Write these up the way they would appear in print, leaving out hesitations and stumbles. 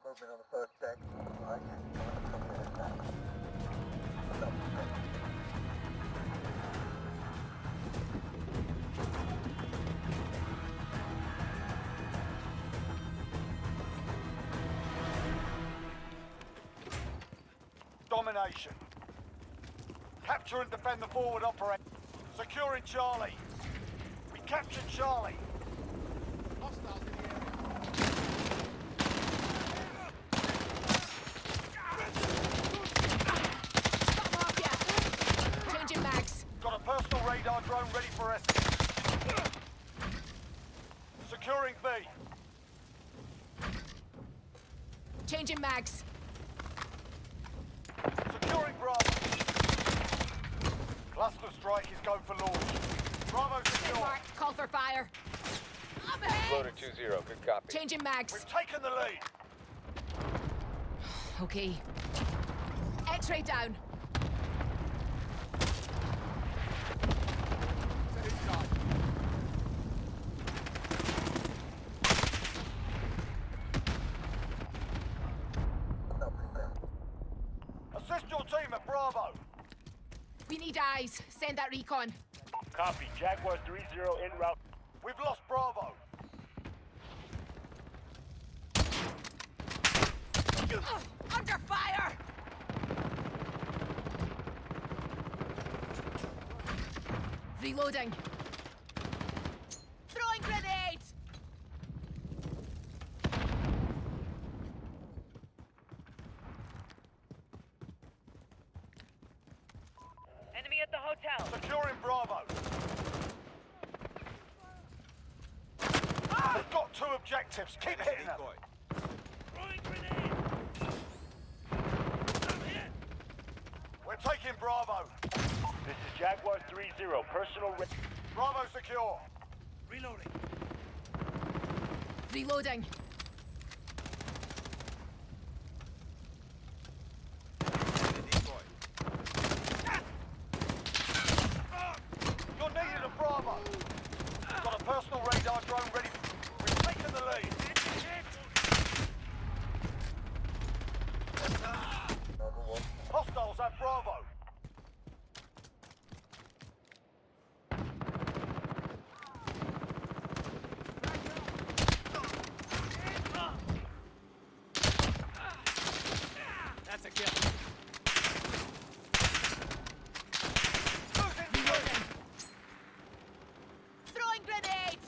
movement on the first deck. Right, coming from the attack. Domination. Capture and defend the forward operation. Securing Charlie. We captured Charlie. Hostiles in the area. Changing mags. Got a personal radar drone ready for escort. Securing B. Changing mags. Securing Bravo. Cluster strike is going for launch. Bravo secure. Mark, call for fire. I'm ahead. Loader 2-0, good copy. Changing mags. We've taken the lead. Okay. X-ray down. Assist your team at Bravo. We need eyes. Send that recon. Copy. Jaguar 3-0 en route. We've lost Bravo. Under fire! Reloading. Throwing grenades! Enemy at the hotel. Securing Bravo. We've got two objectives. Keep hitting them. Throwing grenade. We're taking Bravo. This is Jaguar 3-0. Personal Bravo secure. reloading. Reloading. You're needed at Bravo. Got a personal radar drone ready. We've taken the lead. Hostiles at Bravo. That's a kill. Losing three. Throwing grenades!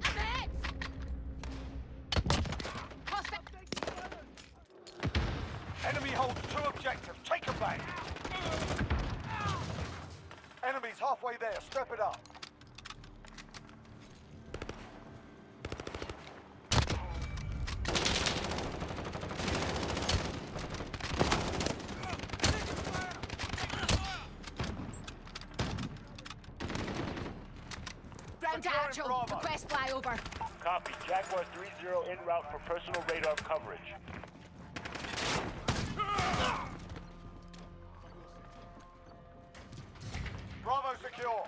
I'm hit! Hostile. Enemy holds two objectives. Take them back. Enemy's halfway there. Step it up. Ground to Securing actual. Bravo. Request flyover. Copy. Jaguar 3-0 en route for personal radar coverage. Bravo secure.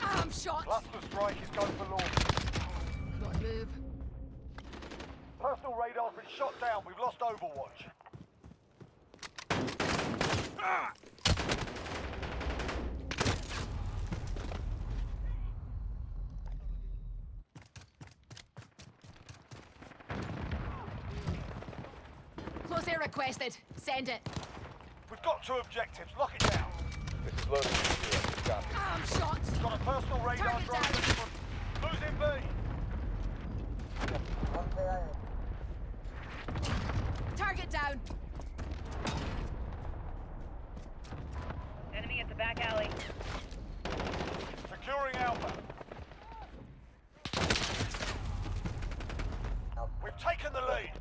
I'm shot. Cluster strike is going for launch. Gotta move. Personal radar's been shot down. We've lost Overwatch. Close air requested. Send it. We've got two objectives. Lock it down. This is Loader 2-0, good copy. I'm shot. Got a personal radar Target drone. down. ready for- Losing B. Target down. Enemy at the back alley. Securing Alpha. We've taken the lead.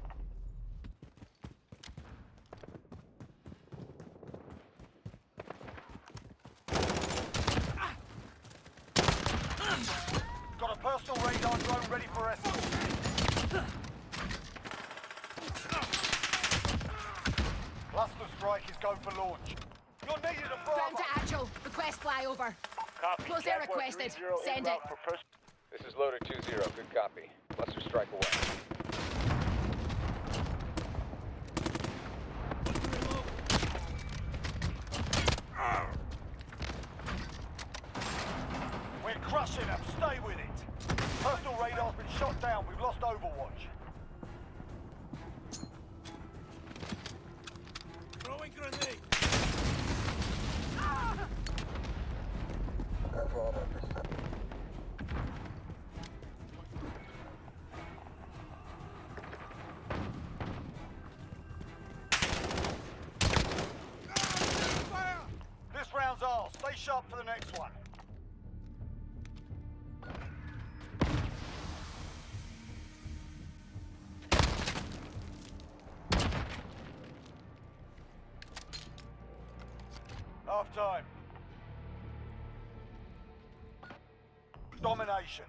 Got a personal radar drone ready for escort. Cluster strike is go for launch. You're needed at Ground Bravo. to actual. Request flyover. Copy. Close air Jaguar requested. 30 en Send route it. for personal. This is loader 2-0. Good copy. Cluster strike away. We're crushing them. Stay with it. Personal radar's been shot down. We've lost Overwatch. Throwing grenade. Bravo, percent. Fire! This round's ours. Stay sharp for the next one. Half time. Domination.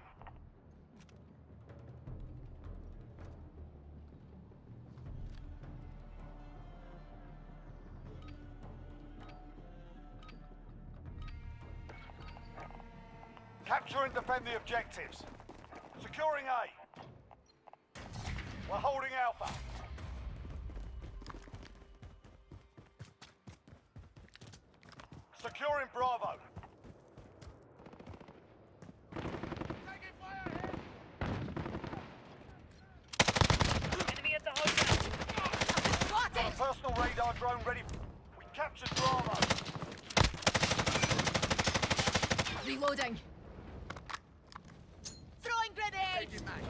Capture and defend the objectives. Securing A. We're holding Alpha. Securing Bravo. Taking fire! Enemy at the hotel. Got Got a it! personal radar drone ready. We captured Bravo. Reloading. Throwing grenade! Taking mag.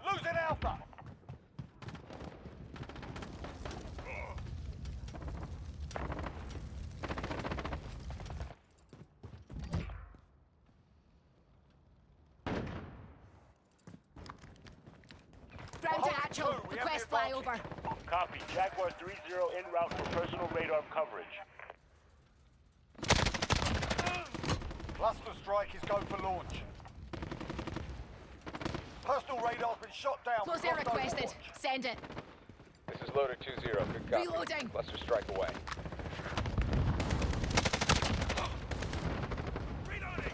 Losing Alpha. Ground to actual. Two, we have Request the advantage. flyover. Copy. Jaguar 30 en route for personal radar coverage. Cluster strike is go for launch. Personal radar's been shot down. Close We've air lost requested. Overwatch. Send it. This is loader 2-0. Good copy. Reloading. Cluster strike away. Reloading.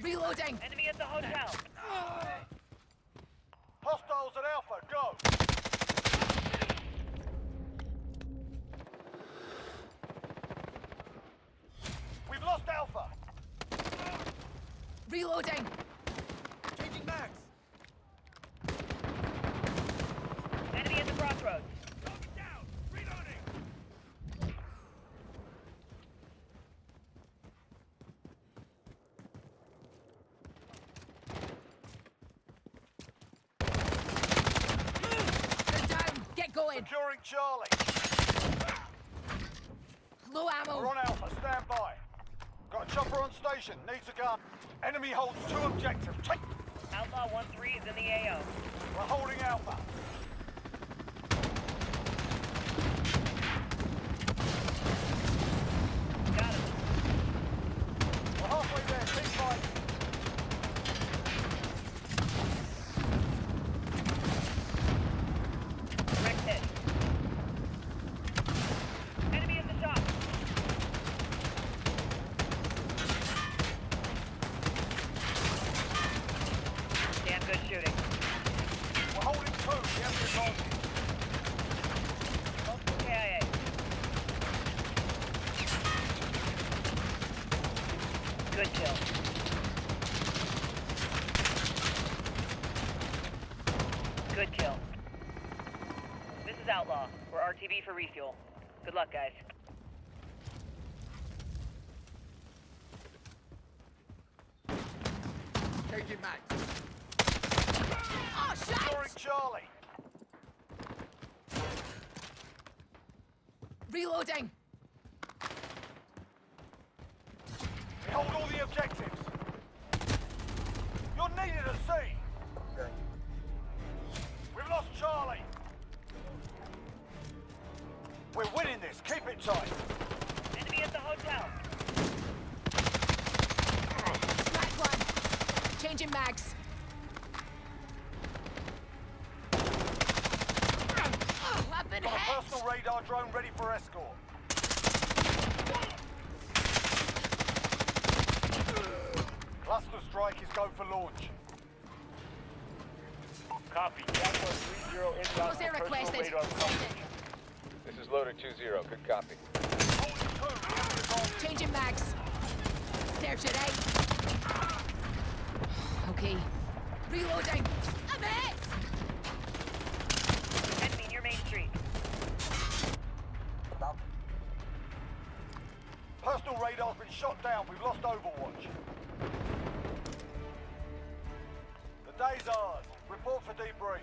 Reloading. Enemy at the hotel. Hostiles at Alpha. Go. We've lost Alpha. Reloading. Changing mags. Enemy at the crossroads. Target down. Reloading. They're down. Get going. Securing Charlie. Low We're ammo. on Alpha. Stand by. Got a chopper on station. Needs a gun. Enemy holds two objectives. Take. Outlaw 1-3 is in the AO. We're holding Alpha. Got him. We're halfway there. Keep fighting. Direct hit. Enemy at the shop. Damn good shooting. We're holding two. We have the advantage. Multiple KIA. Good kill. Good kill. This is Outlaw. We're RTB for refuel. Good luck, guys. Taking mag. Oh, Securing shit! Charlie. Reloading. We hold all the objectives. You're needed at sea. Okay. We've lost Charlie. We're winning this. Keep it tight. Enemy at the hotel. Crack one. Changing mags. I've been Got a hit. personal radar drone ready for escort. Cluster strike is go for launch. Copy. Jaguar 30 en route Close for air personal requested. radar Send coverage. This is loader 2-0. Good copy. it. Changing mags. Search it out. Okay. Reloading. I'm hit. Enemy near Main Street. About Personal radar's been shot down. We've lost Overwatch. The day's ours. Report for debrief.